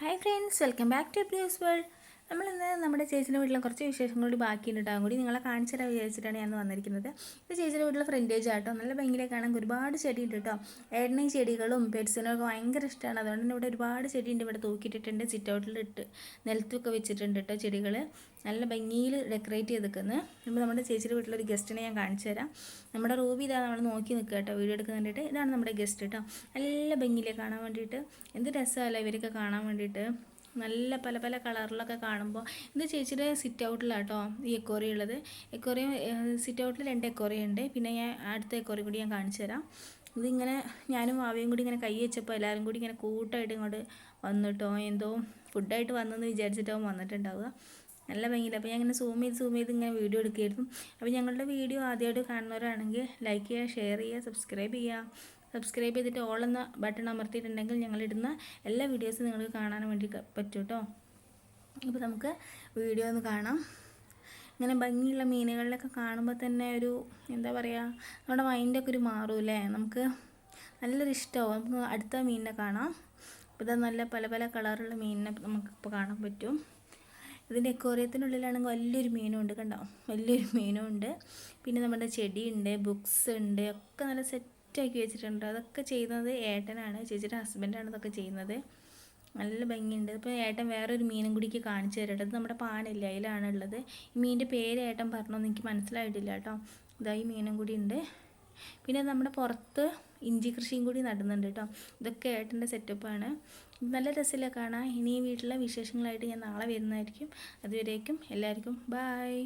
Hi friends, welcome back to Priyu's world. നമ്മളിന്ന് നമ്മുടെ ചേച്ചിയുടെ വീട്ടിലെ കുറച്ച് വിശേഷങ്ങളോട് ബാക്കിയുണ്ടാകും കൂടി നിങ്ങളെ കാണിച്ചു തരാൻ വിചാരിച്ചിട്ടാണ് ഞാൻ വന്നിരിക്കുന്നത്. ഇത് ചേച്ചിയുടെ വീട്ടിലെ ഫ്രണ്ടേജ് ആട്ടോ. നല്ല ഭംഗിയിലെ കാണാൻ ഒരുപാട് ചെടി ഉണ്ട് കേട്ടോ. ഏട്ടനെ ചെടികളും പെറ്റ്സിനും ഒക്കെ ഭയങ്കര ഇഷ്ടമാണ്. അതുകൊണ്ട് തന്നെ ഇവിടെ ഒരുപാട് ചെടി ഉണ്ട്. ഇവിടെ തൂക്കിയിട്ടിട്ടുണ്ട്, സിറ്റ് ഔട്ടിലിട്ട് നിലത്തൊക്കെ വെച്ചിട്ടുണ്ട് കേട്ടോ ചെടികൾ. നല്ല ഭംഗിയിൽ ഡെക്കറേറ്റ് ചെയ്തിരിക്കുന്നത്. ഇപ്പോൾ നമ്മുടെ ചേച്ചിയുടെ വീട്ടിലൊരു ഗസ്റ്റിനെ ഞാൻ കാണിച്ചു തരാം. നമ്മുടെ റൂബി ഇതാണ് നമ്മൾ നോക്കി നിൽക്കുക കേട്ടോ, വീഡിയോ എടുക്കാൻ വേണ്ടിയിട്ട്. ഇതാണ് നമ്മുടെ ഗസ്റ്റ് കേട്ടോ. നല്ല ഭംഗിയിലെ കാണാൻ വേണ്ടിയിട്ട്. എന്ത് രസമല്ല ഇവരൊക്കെ കാണാൻ വേണ്ടിയിട്ട്. നല്ല പല പല കളറിലൊക്കെ കാണുമ്പോൾ ഇത് ചേച്ചിയുടെ സിറ്റ് ഔട്ടിലാട്ടോ ഈ എക്കോറിയം ഉള്ളത്. എക്കോറിയം സിറ്റ് ഔട്ടിൽ 2 എക്കോറിയം ഉണ്ട്. പിന്നെ ഞാൻ അടുത്ത എക്കോറിയം കൂടി ഞാൻ കാണിച്ചു തരാം. ഇതിങ്ങനെ ഞാനും വാവയും കൂടി ഇങ്ങനെ കൈ വെച്ചപ്പോൾ എല്ലാവരും കൂടി ഇങ്ങനെ കൂട്ടായിട്ട് ഇങ്ങോട്ട് വന്നിട്ടോ, എന്തോ ഫുഡായിട്ട് വന്നെന്ന് വിചാരിച്ചിട്ടാവും വന്നിട്ടുണ്ടാവുക. നല്ല ഭംഗിയില്ല. അപ്പോൾ ഞാൻ ഇങ്ങനെ സൂം ചെയ്ത് ഇങ്ങനെ വീഡിയോ എടുക്കുകയായിരുന്നു. അപ്പോൾ ഞങ്ങളുടെ വീഡിയോ ആദ്യമായിട്ട് കാണുന്നവരാണെങ്കിൽ ലൈക്ക് ചെയ്യുക, ഷെയർ ചെയ്യുക, സബ്സ്ക്രൈബ് ചെയ്തിട്ട് ഓൾ എന്ന ബട്ടൺ അമർത്തിയിട്ടുണ്ടെങ്കിൽ ഞങ്ങളിടുന്ന എല്ലാ വീഡിയോസും നിങ്ങൾക്ക് കാണാൻ വേണ്ടി പറ്റും കേട്ടോ. അപ്പോൾ നമുക്ക് വീഡിയോ ഒന്ന് കാണാം. ഇങ്ങനെ ഭംഗിയുള്ള മീനുകളിലൊക്കെ കാണുമ്പോൾ തന്നെ ഒരു എന്താ പറയുക, നമ്മുടെ മൈൻഡൊക്കെ ഒരു മാറുമല്ലേ. നമുക്ക് നല്ലൊരു ഇഷ്ടമാവും. നമുക്ക് അടുത്ത മീനിനെ കാണാം. അപ്പോൾ ഇത് നല്ല പല പല കളറുള്ള മീനിനെ നമുക്കിപ്പോൾ കാണാൻ പറ്റും. ഇതിൻ്റെ എക്കോറിയത്തിനുള്ളിലാണെങ്കിൽ വലിയൊരു മീനുണ്ട് കണ്ടോ, വലിയൊരു മീനുണ്ട്. പിന്നെ നമ്മുടെ ചെടിയുണ്ട്, ബുക്സ് ഉണ്ട്, ഒക്കെ നല്ല സെറ്റാക്കി വെച്ചിട്ടുണ്ട്. അതൊക്കെ ചെയ്യുന്നത് ഏട്ടനാണ്, ചേച്ചിയുടെ ഹസ്ബൻഡാണ് ഇതൊക്കെ ചെയ്യുന്നത്. നല്ല ഭംഗിയുണ്ട്. ഇപ്പോൾ ഏട്ടൻ വേറൊരു മീനും കൂടിക്ക് കാണിച്ചു തരട്ടെ. ഇത് നമ്മുടെ പാനില്ല, അതിലാണുള്ളത്. ഈ മീനിൻ്റെ പേര് ഏട്ടൻ പറഞ്ഞൊന്നും എനിക്ക് മനസ്സിലായിട്ടില്ല കേട്ടോ. ഇതാ ഈ മീനും കൂടി ഉണ്ട്. പിന്നെ നമ്മുടെ പുറത്ത് ഇഞ്ചി കൃഷിയും കൂടി നടുന്നുണ്ട് കേട്ടോ. ഇതൊക്കെ ഏട്ടൻ്റെ സെറ്റപ്പാണ്. നല്ല രസമില്ല കാണാൻ. ഇനി ഈ വീട്ടിലെ വിശേഷങ്ങളായിട്ട് ഞാൻ നാളെ വരുന്നതായിരിക്കും. അതുവരേക്കും എല്ലാവർക്കും ബായ്.